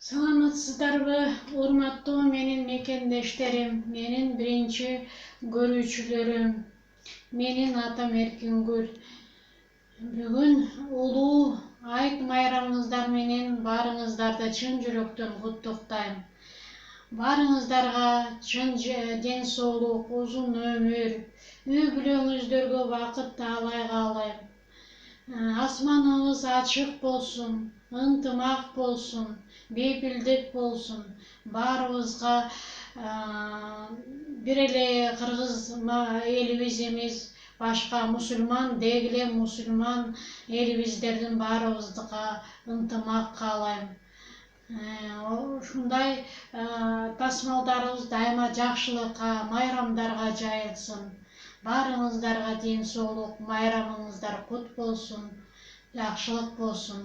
Саламатсыздарбы, урматтуу менин мекендештерим, менин биринчи көрүүчүлөрүм. Менин атым Эркингүл. Бүгүн улуу айт майрамыңыздар менен баарыңыздарды чын жүрөктөн куттуктайм. Баарыңыздарга чын ден соолук, узун өмүр, үй бүлөңүздөргө бакыт таалай каалайм. Асманыңыз ачык болсун, ынтымак болсун, бейпилдик болсун. Баарыбызга бир эле кыргыз элибиз эмес, башка мусулман, дегиле мусулман элибиздердин баарыбыздыкка ынтымак каалайм. Ушундай тасмалдарыбыз дайыма жакшылыкка, майрамдарга жайылсын. Баарыңыздарга ден соолук, майрамыңыздар кут болсун, жакшылык болсун.